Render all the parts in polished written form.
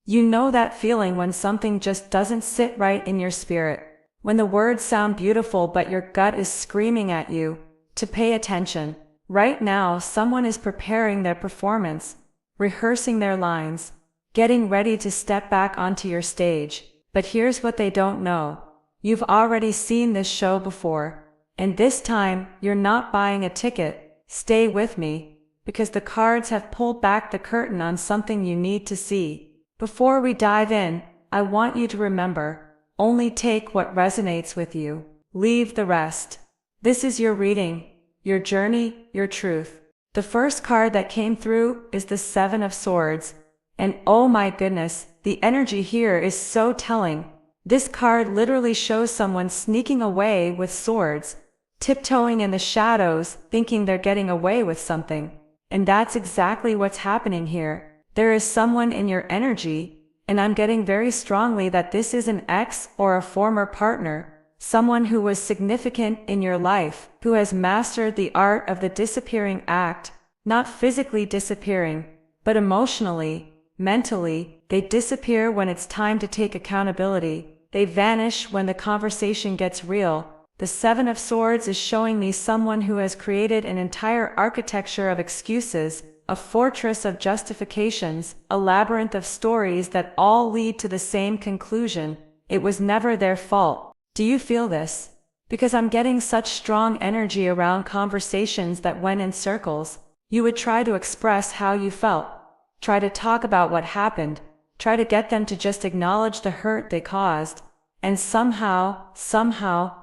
You know that feeling when something just doesn't sit right in your spirit. When the words sound beautiful but your gut is screaming at you to pay attention. Right now, someone is preparing their performance, rehearsing their lines, getting ready to step back onto your stage. But here's what they don't know. You've already seen this show before. And this time, you're not buying a ticket. Stay with me, because the cards have pulled back the curtain on something you need to see. Before we dive in, I want you to remember, only take what resonates with you. Leave the rest. This is your reading, your journey, your truth. The first card that came through is the Seven of Swords. And oh my goodness, the energy here is so telling. This card literally shows someone sneaking away with swords, tiptoeing in the shadows, thinking they're getting away with something. And that's exactly what's happening here. There is someone in your energy, and I'm getting very strongly that this is an ex or a former partner, someone who was significant in your life, who has mastered the art of the disappearing act, not physically disappearing, but emotionally, mentally. They disappear when it's time to take accountability. They vanish when the conversation gets real. The Seven of Swords is showing me someone who has created an entire architecture of excuses, a fortress of justifications, a labyrinth of stories that all lead to the same conclusion. It was never their fault. Do you feel this? Because I'm getting such strong energy around conversations that went in circles. You would try to express how you felt. Try to talk about what happened. Try to get them to just acknowledge the hurt they caused. And somehow,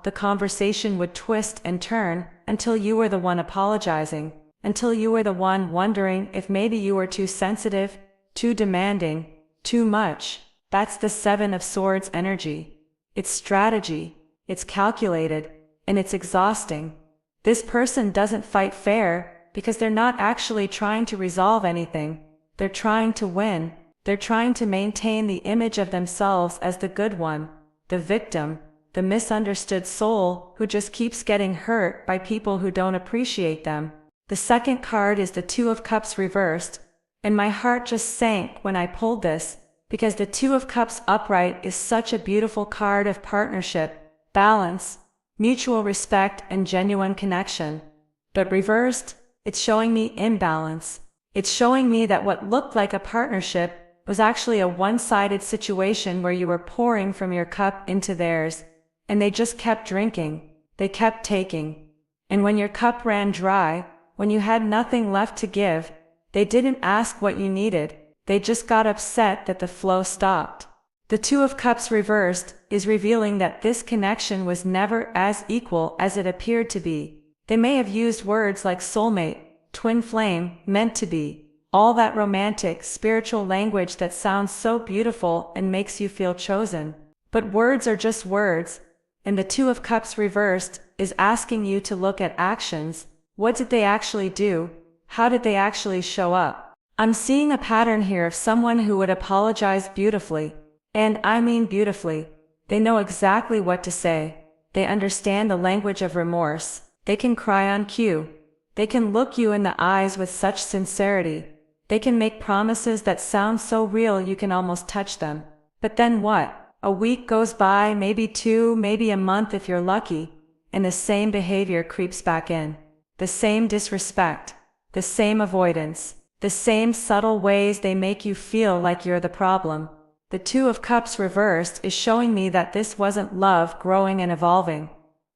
the conversation would twist and turn until you were the one apologizing, until you were the one wondering if maybe you were too sensitive, too demanding, too much. That's the Seven of Swords energy. It's strategy, it's calculated, and it's exhausting. This person doesn't fight fair because they're not actually trying to resolve anything. They're trying to win. They're trying to maintain the image of themselves as the good one, the victim, the misunderstood soul who just keeps getting hurt by people who don't appreciate them. The second card is the Two of Cups reversed, and my heart just sank when I pulled this, because the Two of Cups upright is such a beautiful card of partnership, balance, mutual respect, and genuine connection. But reversed, it's showing me imbalance. It's showing me that what looked like a partnership was actually a one-sided situation where you were pouring from your cup into theirs, and they just kept drinking, they kept taking. And when your cup ran dry, when you had nothing left to give, they didn't ask what you needed, they just got upset that the flow stopped. The Two of Cups reversed is revealing that this connection was never as equal as it appeared to be. They may have used words like soulmate, twin flame, meant to be, all that romantic, spiritual language that sounds so beautiful and makes you feel chosen. But words are just words, and the Two of Cups reversed is asking you to look at actions. What did they actually do? How did they actually show up? I'm seeing a pattern here of someone who would apologize beautifully. And I mean beautifully. They know exactly what to say. They understand the language of remorse. They can cry on cue. They can look you in the eyes with such sincerity. They can make promises that sound so real you can almost touch them. But then what? A week goes by, maybe two, maybe a month if you're lucky, and the same behavior creeps back in. The same disrespect, the same avoidance, the same subtle ways they make you feel like you're the problem. The Two of Cups reversed is showing me that this wasn't love growing and evolving.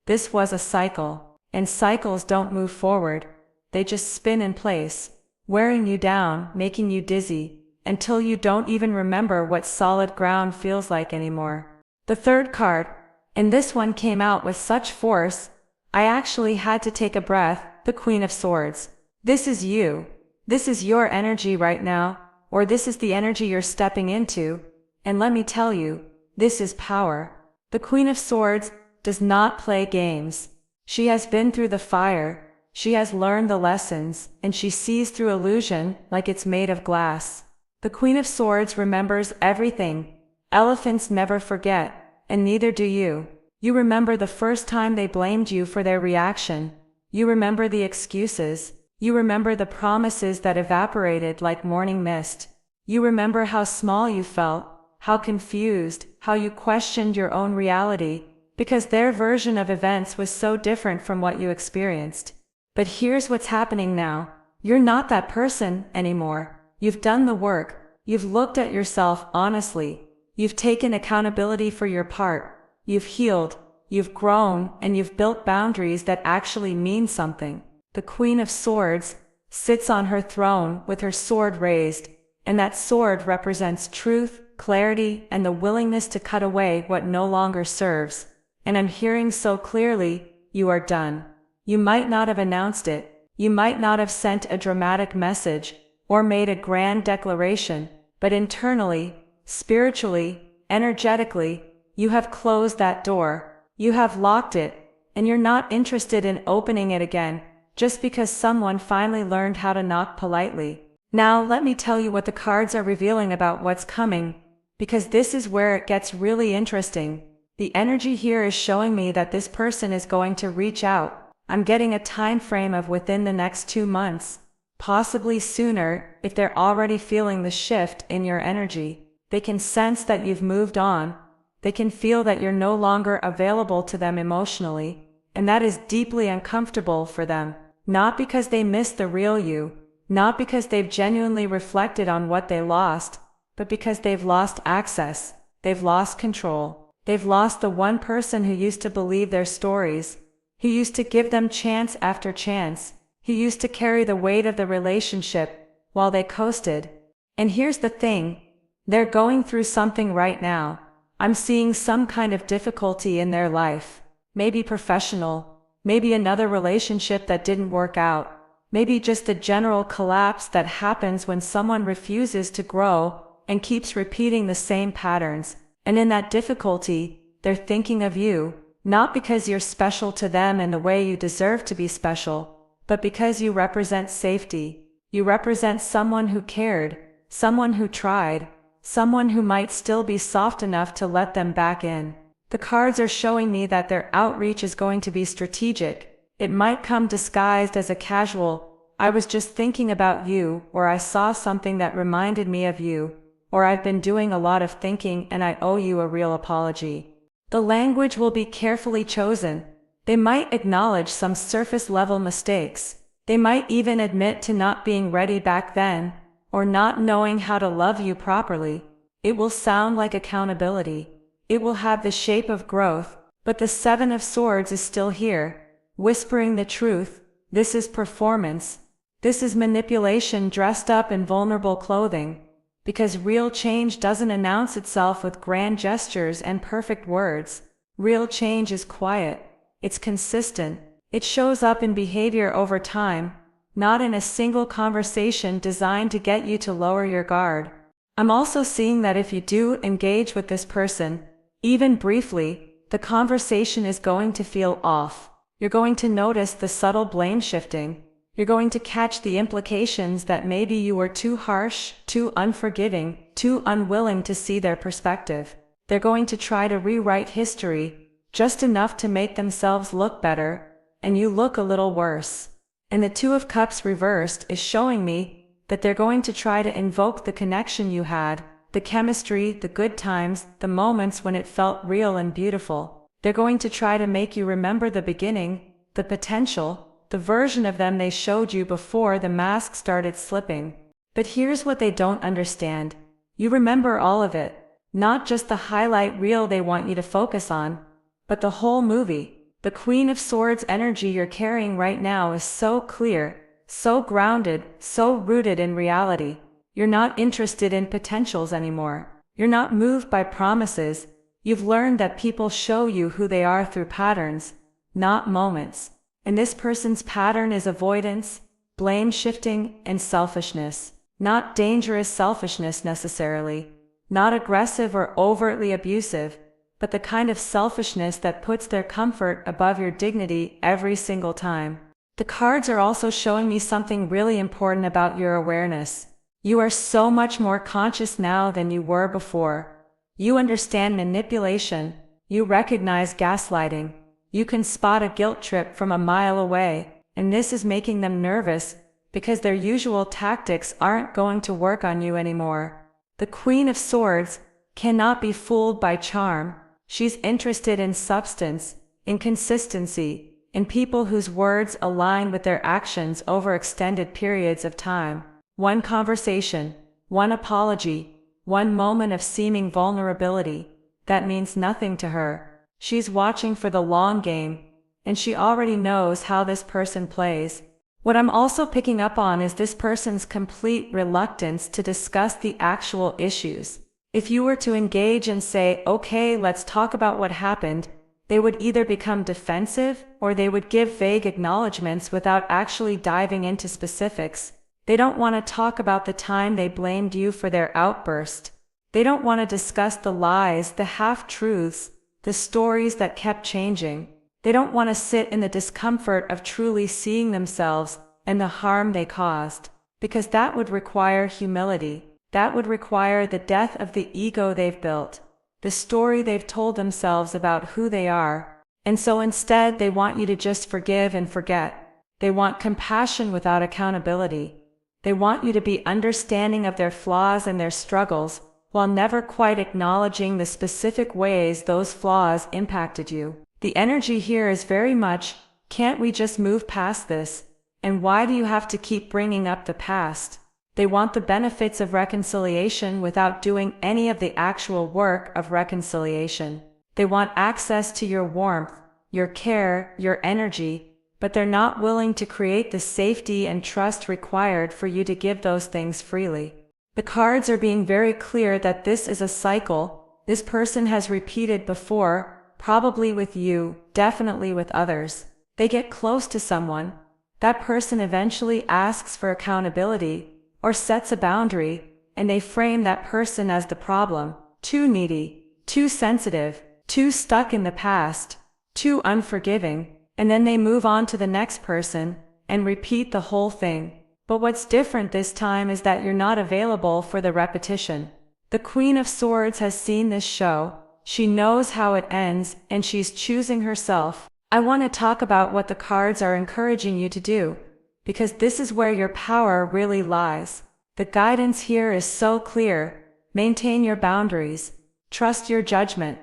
This was a cycle, and cycles don't move forward. They just spin in place, wearing you down, making you dizzy, until you don't even remember what solid ground feels like anymore. The third card, and this one came out with such force, I actually had to take a breath, the Queen of Swords. This is you. This is your energy right now, or this is the energy you're stepping into, and let me tell you, this is power. The Queen of Swords does not play games. She has been through the fire. She has learned the lessons, and she sees through illusion like it's made of glass. The Queen of Swords remembers everything. Elephants never forget, and neither do you. You remember the first time they blamed you for their reaction. You remember the excuses. You remember the promises that evaporated like morning mist. You remember how small you felt, how confused, how you questioned your own reality, because their version of events was so different from what you experienced. But here's what's happening now. You're not that person anymore. You've done the work. You've looked at yourself honestly. You've taken accountability for your part. You've healed. You've grown, and you've built boundaries that actually mean something. The Queen of Swords sits on her throne with her sword raised, and that sword represents truth, clarity, and the willingness to cut away what no longer serves. And I'm hearing so clearly, you are done. You might not have announced it, you might not have sent a dramatic message, or made a grand declaration, but internally, spiritually, energetically, you have closed that door. You have locked it, and you're not interested in opening it again, just because someone finally learned how to knock politely. Now let me tell you what the cards are revealing about what's coming, because this is where it gets really interesting. The energy here is showing me that this person is going to reach out. I'm getting a time frame of within the next 2 months, possibly sooner if they're already feeling the shift in your energy. They can sense that you've moved on. They can feel that you're no longer available to them emotionally, and that is deeply uncomfortable for them, not because they miss the real you, not because they've genuinely reflected on what they lost, but because they've lost access, they've lost control, they've lost the one person who used to believe their stories, who used to give them chance after chance, who used to carry the weight of the relationship while they coasted. And here's the thing, they're going through something right now. I'm seeing some kind of difficulty in their life, maybe professional, maybe another relationship that didn't work out, maybe just a general collapse that happens when someone refuses to grow and keeps repeating the same patterns. And in that difficulty, they're thinking of you, not because you're special to them in the way you deserve to be special, but because you represent safety. You represent someone who cared, someone who tried, someone who might still be soft enough to let them back in. The cards are showing me that their outreach is going to be strategic. It might come disguised as a casual, "I was just thinking about you," or "I saw something that reminded me of you," or "I've been doing a lot of thinking and I owe you a real apology." The language will be carefully chosen. They might acknowledge some surface-level mistakes. They might even admit to not being ready back then, or not knowing how to love you properly. It will sound like accountability. It will have the shape of growth, but the Seven of Swords is still here, whispering the truth. This is performance. This is manipulation dressed up in vulnerable clothing. Because real change doesn't announce itself with grand gestures and perfect words. Real change is quiet. It's consistent. It shows up in behavior over time, not in a single conversation designed to get you to lower your guard. I'm also seeing that if you do engage with this person, even briefly, the conversation is going to feel off. You're going to notice the subtle blame shifting. You're going to catch the implications that maybe you were too harsh, too unforgiving, too unwilling to see their perspective. They're going to try to rewrite history, just enough to make themselves look better, and you look a little worse. And the Two of Cups reversed is showing me that they're going to try to invoke the connection you had, the chemistry, the good times, the moments when it felt real and beautiful. They're going to try to make you remember the beginning, the potential, the version of them they showed you before the mask started slipping. But here's what they don't understand. You remember all of it, not just the highlight reel they want you to focus on, but the whole movie. The Queen of Swords energy you're carrying right now is so clear, so grounded, so rooted in reality. You're not interested in potentials anymore. You're not moved by promises. You've learned that people show you who they are through patterns, not moments. And this person's pattern is avoidance, blame shifting, and selfishness. Not dangerous selfishness necessarily, not aggressive or overtly abusive, but the kind of selfishness that puts their comfort above your dignity every single time. The cards are also showing me something really important about your awareness. You are so much more conscious now than you were before. You understand manipulation. You recognize gaslighting. You can spot a guilt trip from a mile away, and this is making them nervous, because their usual tactics aren't going to work on you anymore. The Queen of Swords cannot be fooled by charm. She's interested in substance, in consistency, in people whose words align with their actions over extended periods of time. One conversation, one apology, one moment of seeming vulnerability, that means nothing to her. She's watching for the long game, and she already knows how this person plays. What I'm also picking up on is this person's complete reluctance to discuss the actual issues. If you were to engage and say, okay, let's talk about what happened, they would either become defensive or they would give vague acknowledgments without actually diving into specifics. They don't want to talk about the time they blamed you for their outburst. They don't want to discuss the lies, the half-truths, the stories that kept changing. They don't want to sit in the discomfort of truly seeing themselves and the harm they caused, because that would require humility. That would require the death of the ego they've built, the story they've told themselves about who they are. And so instead, they want you to just forgive and forget. They want compassion without accountability. They want you to be understanding of their flaws and their struggles, while never quite acknowledging the specific ways those flaws impacted you. The energy here is very much, can't we just move past this? And why do you have to keep bringing up the past? They want the benefits of reconciliation without doing any of the actual work of reconciliation. They want access to your warmth, your care, your energy, but they're not willing to create the safety and trust required for you to give those things freely. The cards are being very clear that this is a cycle this person has repeated before, probably with you, definitely with others. They get close to someone. That person eventually asks for accountability, or sets a boundary, and they frame that person as the problem. Too needy, too sensitive, too stuck in the past, too unforgiving, and then they move on to the next person, and repeat the whole thing. But what's different this time is that you're not available for the repetition. The Queen of Swords has seen this show, she knows how it ends, and she's choosing herself. I want to talk about what the cards are encouraging you to do, because this is where your power really lies. The guidance here is so clear. Maintain your boundaries. Trust your judgment.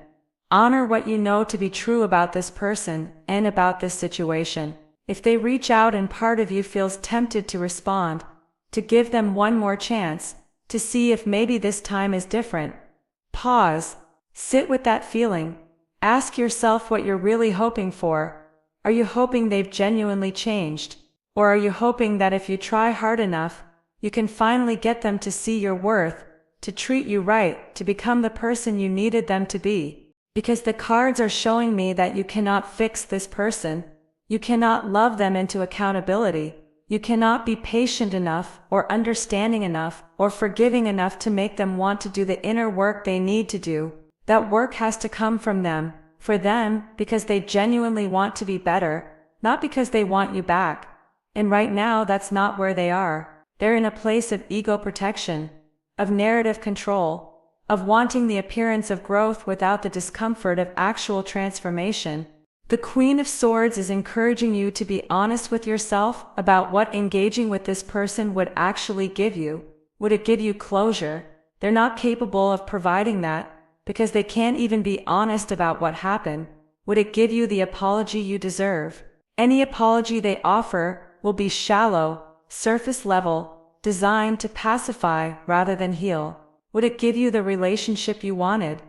Honor what you know to be true about this person and about this situation. If they reach out and part of you feels tempted to respond, to give them one more chance, to see if maybe this time is different, pause. Sit with that feeling. Ask yourself what you're really hoping for. Are you hoping they've genuinely changed? Or are you hoping that if you try hard enough, you can finally get them to see your worth, to treat you right, to become the person you needed them to be? Because the cards are showing me that you cannot fix this person. You cannot love them into accountability. You cannot be patient enough, or understanding enough, or forgiving enough to make them want to do the inner work they need to do. That work has to come from them, for them, because they genuinely want to be better, not because they want you back. And right now that's not where they are. They're in a place of ego protection, of narrative control, of wanting the appearance of growth without the discomfort of actual transformation. The Queen of Swords is encouraging you to be honest with yourself about what engaging with this person would actually give you. Would it give you closure? They're not capable of providing that, because they can't even be honest about what happened. Would it give you the apology you deserve? Any apology they offer will be shallow, surface level, designed to pacify rather than heal. Would it give you the relationship you wanted?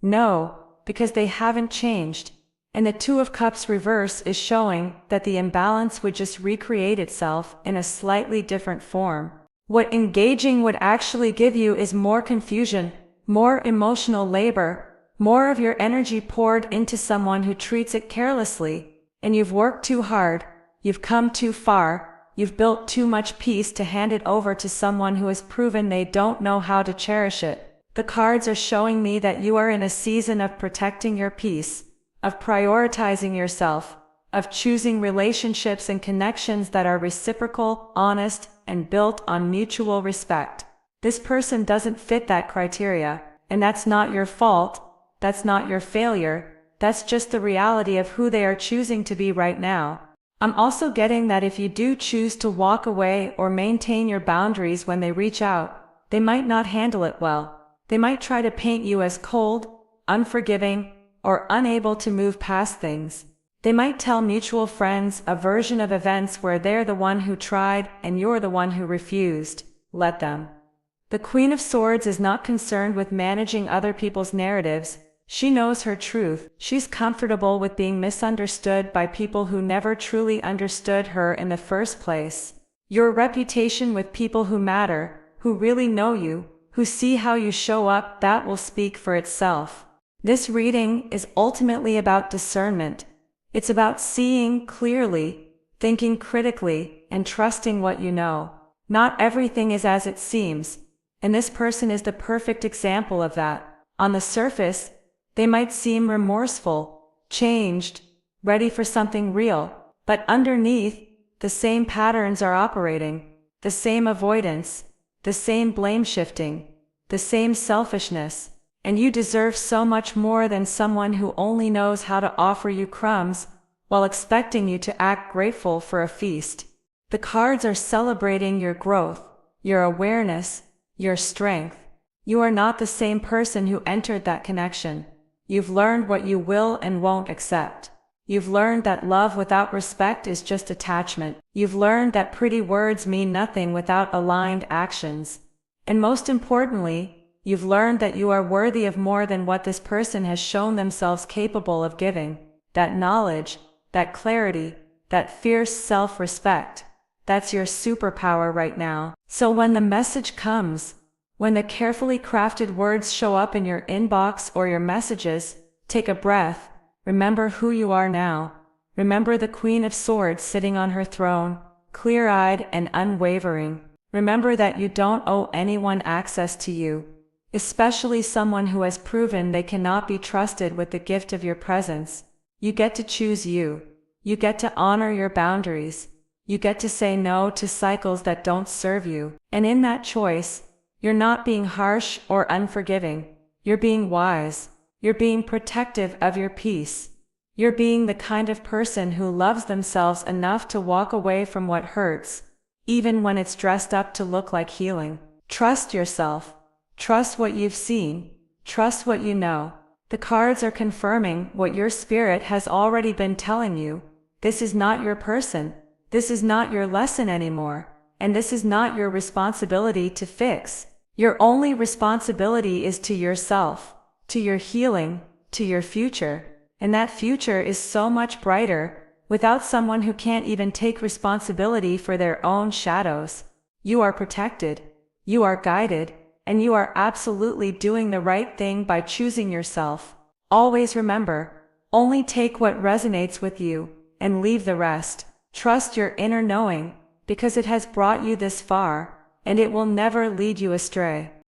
No, because they haven't changed. And the Two of Cups reverse is showing that the imbalance would just recreate itself in a slightly different form. What engaging would actually give you is more confusion, more emotional labor, more of your energy poured into someone who treats it carelessly. And you've worked too hard. You've come too far, you've built too much peace to hand it over to someone who has proven they don't know how to cherish it. The cards are showing me that you are in a season of protecting your peace, of prioritizing yourself, of choosing relationships and connections that are reciprocal, honest, and built on mutual respect. This person doesn't fit that criteria, and that's not your fault, that's not your failure, that's just the reality of who they are choosing to be right now. I'm also getting that if you do choose to walk away or maintain your boundaries when they reach out, they might not handle it well. They might try to paint you as cold, unforgiving, or unable to move past things. They might tell mutual friends a version of events where they're the one who tried and you're the one who refused. Let them. The Queen of Swords is not concerned with managing other people's narratives. She knows her truth. She's comfortable with being misunderstood by people who never truly understood her in the first place. Your reputation with people who matter, who really know you, who see how you show up, that will speak for itself. This reading is ultimately about discernment. It's about seeing clearly, thinking critically, and trusting what you know. Not everything is as it seems, and this person is the perfect example of that. On the surface, they might seem remorseful, changed, ready for something real, but underneath, the same patterns are operating, the same avoidance, the same blame shifting, the same selfishness, and you deserve so much more than someone who only knows how to offer you crumbs while expecting you to act grateful for a feast. The cards are celebrating your growth, your awareness, your strength. You are not the same person who entered that connection. You've learned what you will and won't accept. You've learned that love without respect is just attachment. You've learned that pretty words mean nothing without aligned actions. And most importantly, you've learned that you are worthy of more than what this person has shown themselves capable of giving. That knowledge, that clarity, that fierce self-respect, that's your superpower right now. So when the message comes, when the carefully crafted words show up in your inbox or your messages, take a breath. Remember who you are now. Remember the Queen of Swords sitting on her throne, clear-eyed and unwavering. Remember that you don't owe anyone access to you, especially someone who has proven they cannot be trusted with the gift of your presence. You get to choose you. You get to honor your boundaries. You get to say no to cycles that don't serve you. And in that choice, you're not being harsh or unforgiving. You're being wise. You're being protective of your peace. You're being the kind of person who loves themselves enough to walk away from what hurts, even when it's dressed up to look like healing. Trust yourself. Trust what you've seen. Trust what you know. The cards are confirming what your spirit has already been telling you. This is not your person. This is not your lesson anymore. And this is not your responsibility to fix. Your only responsibility is to yourself, to your healing, to your future. And that future is so much brighter without someone who can't even take responsibility for their own shadows. You are protected, you are guided, and you are absolutely doing the right thing by choosing yourself. Always remember, only take what resonates with you, and leave the rest. Trust your inner knowing, because it has brought you this far, and it will never lead you astray.